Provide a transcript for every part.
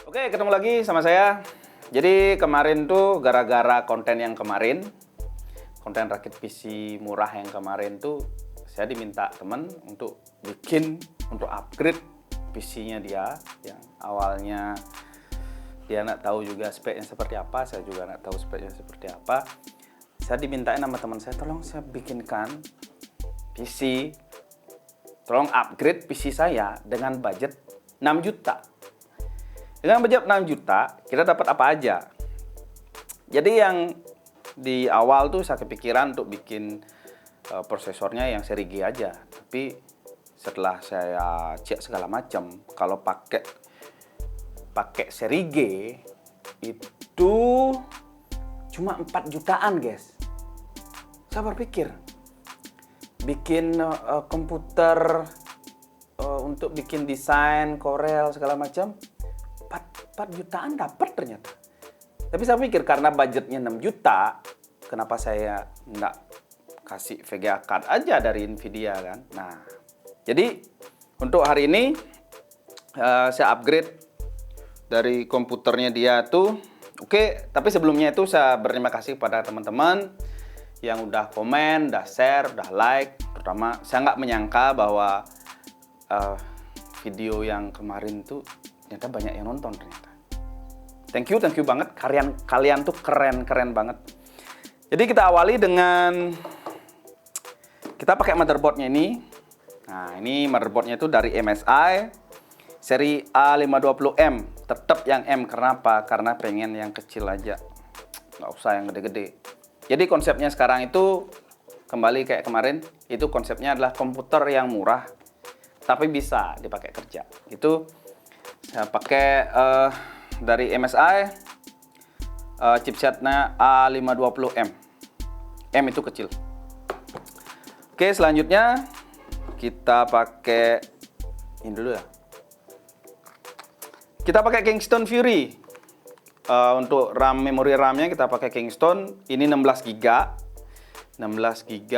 Oke, ketemu lagi sama saya. Jadi kemarin tuh gara-gara konten yang kemarin, konten rakit PC murah yang kemarin tuh, saya diminta temen untuk upgrade PC-nya dia, yang awalnya dia nggak tahu juga speknya seperti apa, saya juga nggak tahu speknya seperti apa. Saya dimintain sama teman saya, tolong saya bikinkan PC, tolong upgrade PC saya dengan budget 6 juta. Dengan budget 6 juta, kita dapat apa aja? Jadi yang di awal tuh saya kepikiran untuk bikin prosesornya yang seri G aja. Tapi setelah saya cek segala macam, kalau pakai seri G itu cuma 4 jutaan, guys. Saya berpikir bikin komputer untuk bikin desain Corel segala macam 4 jutaan dapat ternyata. Tapi saya pikir karena budgetnya 6 juta, kenapa saya nggak kasih VGA card aja dari Nvidia kan? Nah, jadi untuk hari ini saya upgrade dari komputernya dia tuh. Oke, tapi sebelumnya itu saya berterima kasih kepada teman-teman yang udah komen, udah share, udah like. Terutama saya nggak menyangka bahwa video yang kemarin tuh ternyata banyak yang nonton ternyata. Thank you banget. Kalian tuh keren banget. Jadi kita awali dengan kita pakai motherboardnya ini. Nah, ini motherboardnya itu dari MSI seri A520M. Tetap yang M, kenapa? Karena pengen yang kecil aja. Nggak usah yang gede-gede. Jadi konsepnya sekarang itu kembali kayak kemarin, itu konsepnya adalah komputer yang murah tapi bisa dipakai kerja. Itu saya pakai dari MSI chipsetnya A520M. M itu kecil. Oke, selanjutnya kita pakai ini dulu ya. Kita pakai Kingston Fury. Untuk RAM, memori RAM-nya kita pakai Kingston. Ini 16 GB. 16 GB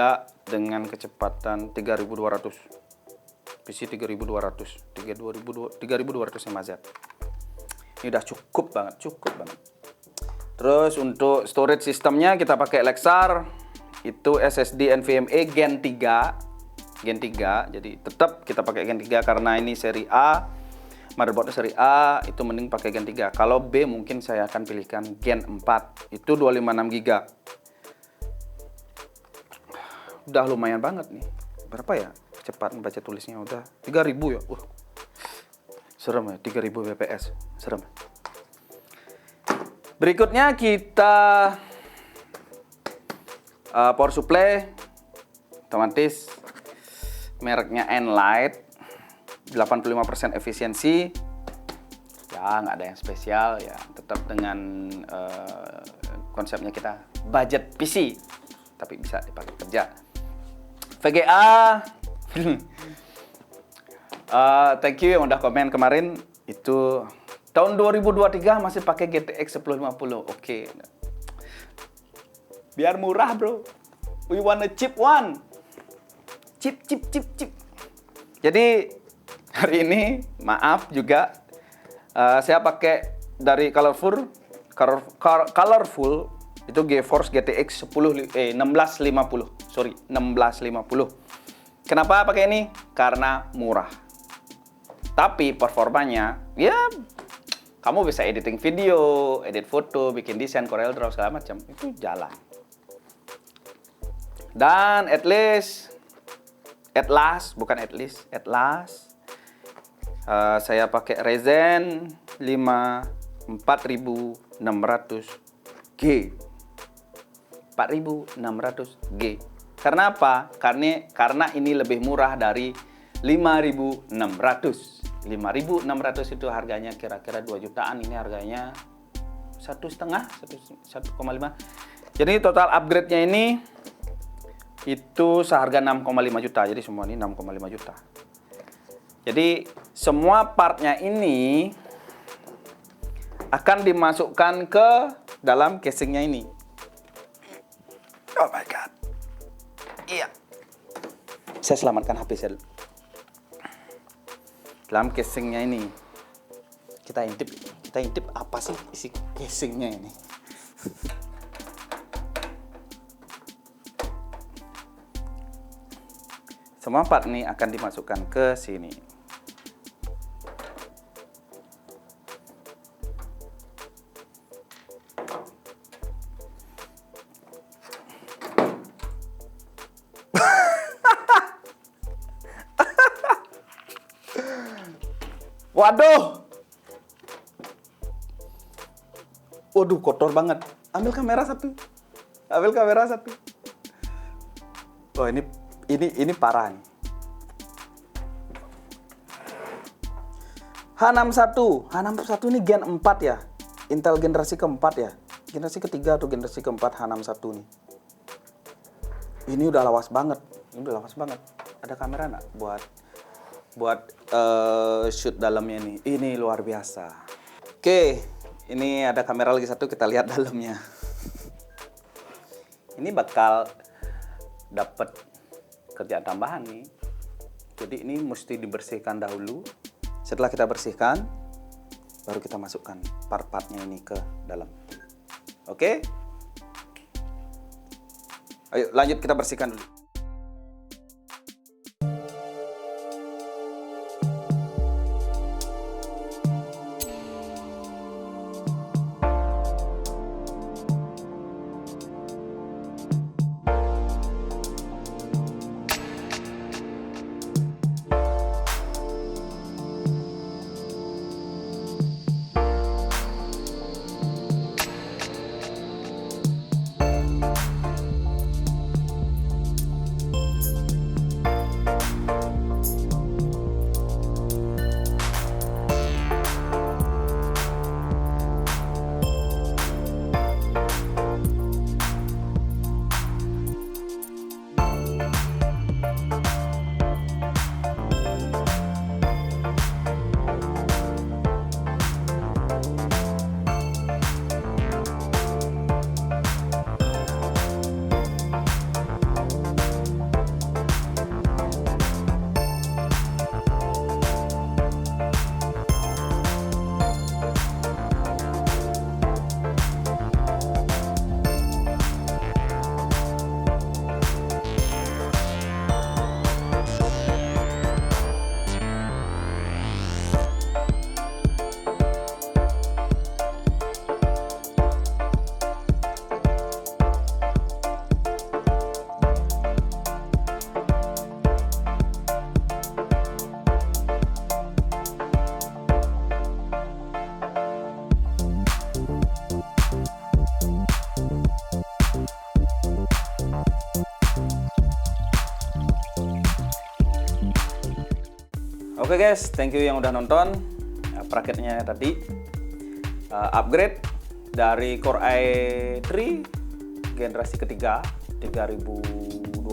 dengan kecepatan 3200. PC 3200, 3200 MHz. Ini udah cukup banget. Terus untuk storage sistemnya kita pakai Lexar. Itu SSD NVMe Gen 3. Jadi tetap kita pakai Gen 3 karena ini seri A. Motherboardnya seri A, itu mending pakai Gen 3. Kalau B mungkin saya akan pilihkan Gen 4. Itu 256 GB. Udah lumayan banget nih. Berapa ya? Cepat membaca tulisnya udah 3000 ya. Serem ya, 3000 fps. Serem. Berikutnya kita power supply otomatis mereknya Enlight, 85% efisiensi. Ya, nggak ada yang spesial ya, tetap dengan konsepnya kita budget PC tapi bisa dipakai kerja. VGA thank you yang udah komen kemarin. Itu tahun 2023 masih pakai GTX 1050. Oke. Biar murah, bro. We want a cheap one. Cheap. Jadi hari ini maaf juga saya pakai dari Colorful itu GeForce GTX 1650. Sorry, 1650. Kenapa pakai ini? Karena murah. Tapi performanya, ya kamu bisa editing video, edit foto, bikin desain, Corel Draw segala macam, itu jalan. Dan at last, saya pakai Ryzen 5 4600G. 4600G. Karena apa? Karena ini lebih murah dari 5600. 5600 itu harganya kira-kira 2 jutaan. Ini harganya 1,5, 1,5. Jadi total upgrade-nya ini itu seharga 6,5 juta. Jadi semua ini 6,5 juta. Jadi semua partnya ini akan dimasukkan ke dalam casingnya ini. Oh my god. Iya. Saya selamatkan HP saya dulu. Dalam casingnya ini kita Kita intip apa sih isi casingnya ini. Semua part nih akan dimasukkan ke sini. Waduh! Waduh, kotor banget. Ambil kamera satu. Ambil kamera satu. Oh, ini parah nih. H61 ini Gen 4 ya. Intel generasi keempat ya. Generasi ketiga atau generasi keempat H61 nih. Ini udah lawas banget. Ada kamera nggak buat shoot dalamnya nih? Ini luar biasa. Oke, ini ada kamera lagi satu, kita lihat dalamnya. Ini bakal dapat kerjaan tambahan nih. Jadi ini mesti dibersihkan dahulu. Setelah kita bersihkan, baru kita masukkan part-partnya ini ke dalam. Oke? Ayo lanjut, kita bersihkan dulu. Oke guys, thank you yang udah nonton. Praketnya tadi upgrade dari Core i3 generasi ketiga 3220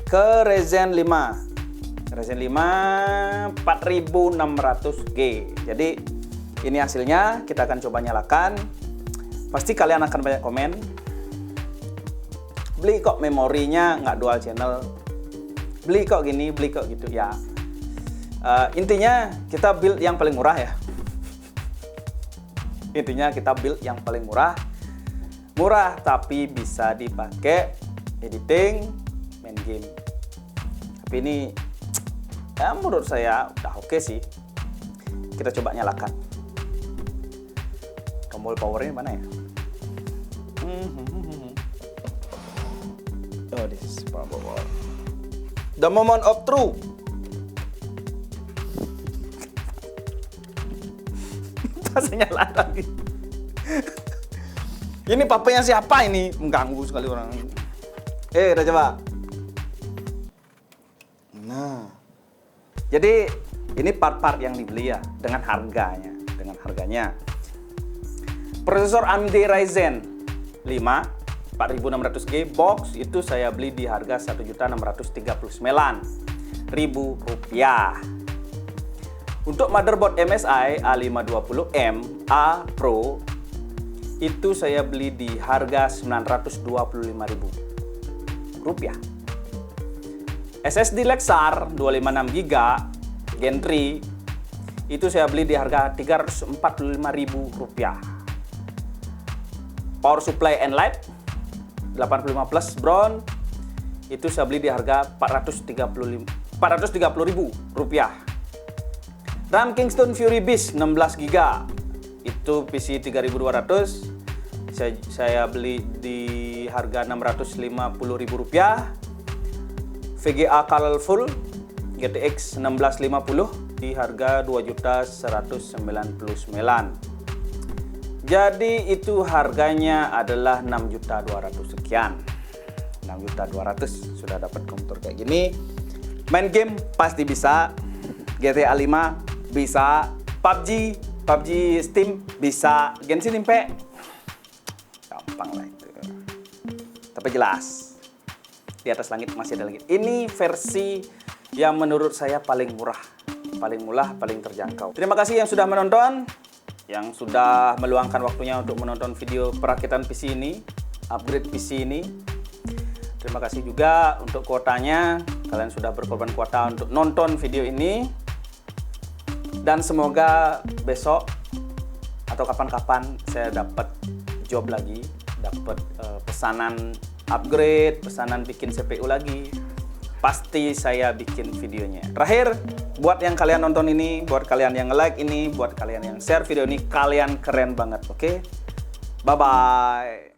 ke Ryzen 5 4600G. Jadi ini hasilnya, kita akan coba nyalakan. Pasti kalian akan banyak komen, beli kok memorinya nggak dual channel, beli kok gini, beli kok gitu ya. Intinya kita build yang paling murah ya. Intinya kita build yang paling murah tapi bisa dipakai editing, main game. Tapi ini ya menurut saya udah oke sih. Kita coba nyalakan. Tombol powernya mana ya? Oh, this is power. The moment of truth. Pas nyala lagi. Ini papanya siapa ini? Mengganggu sekali orang. Udah coba. Nah. Jadi ini part-part yang dibeli ya dengan harganya. Prosesor AMD Ryzen 5 4600G box itu saya beli di harga Rp1.639.000. Untuk motherboard MSI A520M A Pro itu saya beli di harga Rp925.000. SSD Lexar 256GB Gen 3 itu saya beli di harga Rp345.000. Power supply Enlight 85 plus Brown itu saya beli di harga Rp430.000. RAM Kingston Fury Beast 16GB itu PC 3.200. Saya beli di harga Rp650.000. VGA Colorful GTX 1650 di harga Rp2.199.000. Jadi itu harganya adalah 6.200.000 sekian. 6.200.000 sudah dapat komputer kayak gini. Main game pasti bisa. GTA 5 bisa. PUBG Steam bisa. Genshin Impact gampang lah itu. Tapi jelas di atas langit masih ada langit. Ini versi yang menurut saya paling murah, paling terjangkau. Terima kasih yang sudah menonton, yang sudah meluangkan waktunya untuk menonton video perakitan PC ini, upgrade PC ini. Terima kasih juga untuk kuotanya, kalian sudah berkorban kuota untuk nonton video ini. Dan semoga besok atau kapan-kapan saya dapat job lagi, dapat pesanan upgrade, pesanan bikin CPU lagi. Pasti saya bikin videonya. Terakhir, buat yang kalian nonton ini, buat kalian yang like ini, buat kalian yang share video ini, kalian keren banget, oke? Bye-bye.